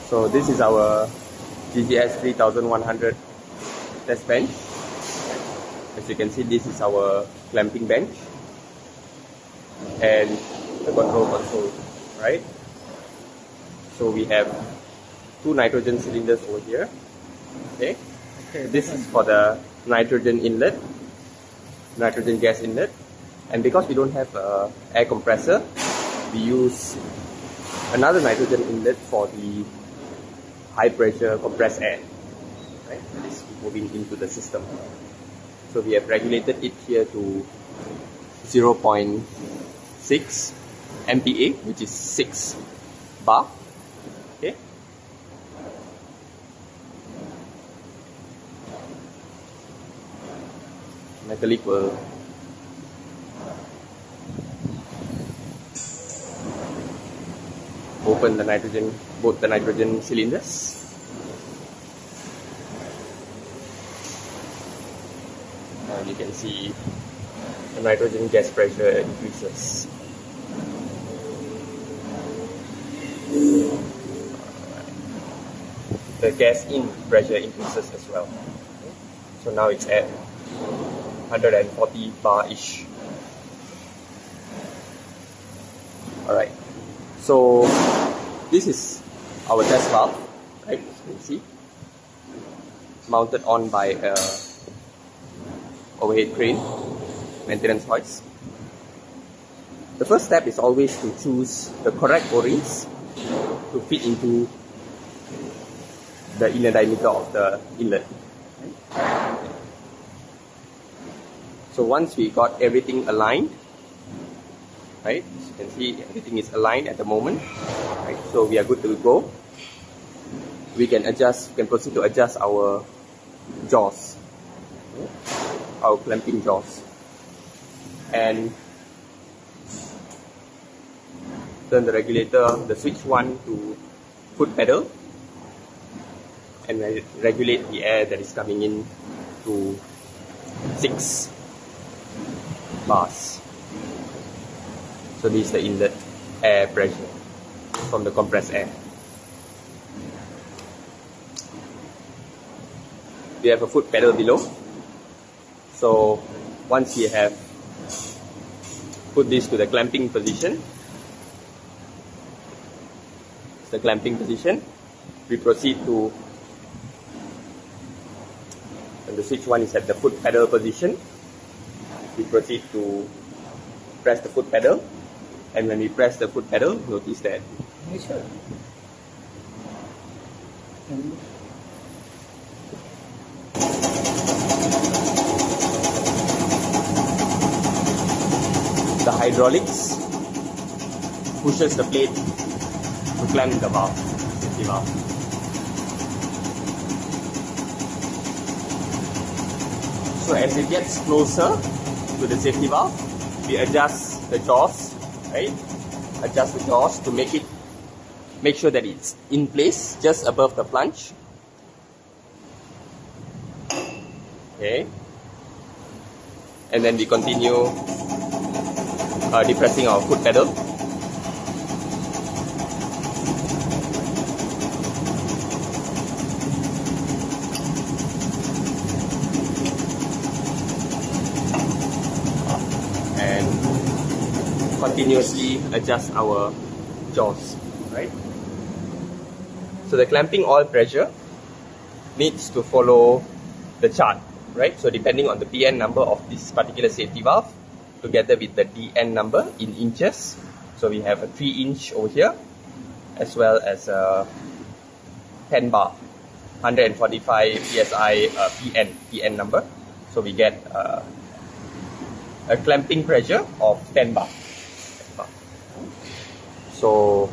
So this is our GGS-3100 test bench. As you can see, this is our clamping bench and the control console, right? So we have two nitrogen cylinders over here. Okay, this is for the nitrogen inlet, nitrogen gas inlet, and because we don't have a air compressor, we use another nitrogen inlet for the high pressure compressed air, right? That is moving into the system. So we have regulated it here to 0.6 MPa, which is 6 bar. Okay. My colleague will open the nitrogen, both the nitrogen cylinders. And you can see the nitrogen gas pressure increases. The gas in pressure increases as well. So now it's at 140 bar-ish. Alright, so this is our test valve, right? As you can see, mounted on by a overhead crane, maintenance hoist. The first step is always to choose the correct O-rings to fit into the inner diameter of the inlet. So once we got everything aligned, right, as you can see, everything is aligned at the moment, right, so we are good to go. We can proceed to adjust our jaws, our clamping jaws, and turn the regulator, the switch 1 to foot pedal, and regulate the air that is coming in to 6 bars. So this is the inlet air pressure from the compressed air. We have a foot pedal below. So once we have put this to the clamping position, we proceed to, and the switch 1 is at the foot pedal position, we proceed to press the foot pedal, and when we press the foot pedal, notice that the hydraulics pushes the plate to clamp the valve, safety valve. So as it gets closer to the safety valve, we adjust the jaws, right? Adjust the jaws to make sure that it's in place just above the flange. Okay. And then we continue depressing our foot pedal. Continuously adjust our jaws, right? So the clamping oil pressure needs to follow the chart, right? So depending on the PN number of this particular safety valve, together with the DN number in inches. So we have a 3-inch over here, as well as a 10 bar, 145 PSI PN number. So we get a clamping pressure of 10 bar. So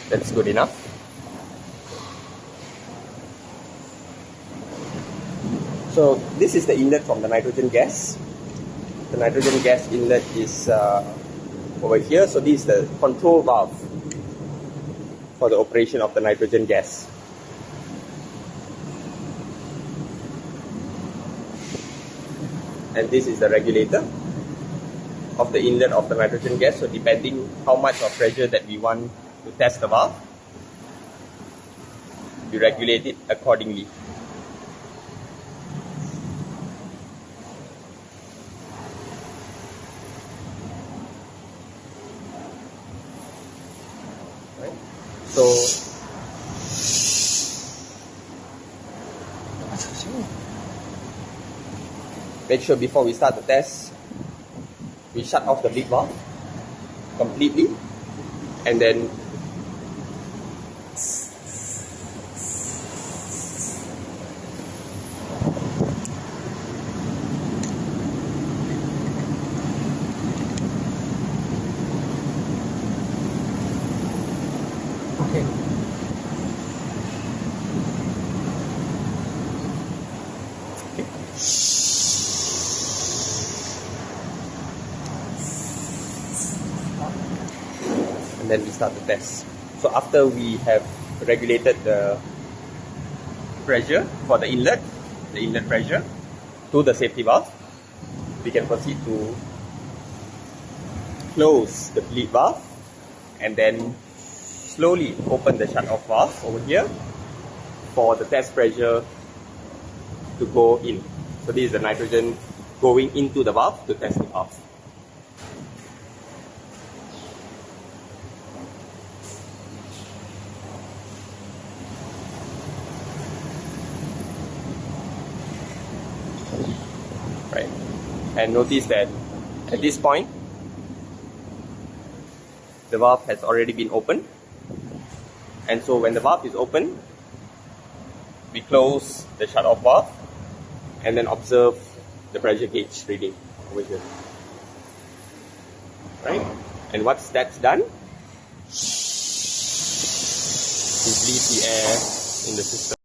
that's good enough. So this is the inlet from the nitrogen gas. The nitrogen gas inlet is over here. So this is the control valve for the operation of the nitrogen gas. And this is the regulator of the inlet of the nitrogen gas. So depending how much of pressure that we want to test the valve, we regulate it accordingly. Right? So make sure before we start the test, we shut off the bleed valve completely, and then Okay. and then we start the test. So after we have regulated the pressure for the inlet pressure to the safety valve, we can proceed to close the bleed valve and then slowly open the shut-off valve over here for the test pressure to go in. So this is the nitrogen going into the valve to test it off. Right, and notice that at this point the valve has already been opened, and so when the valve is open, we close the shut-off valve and then observe the pressure gauge reading over here. Right, and once that's done, we bleed the air in the system.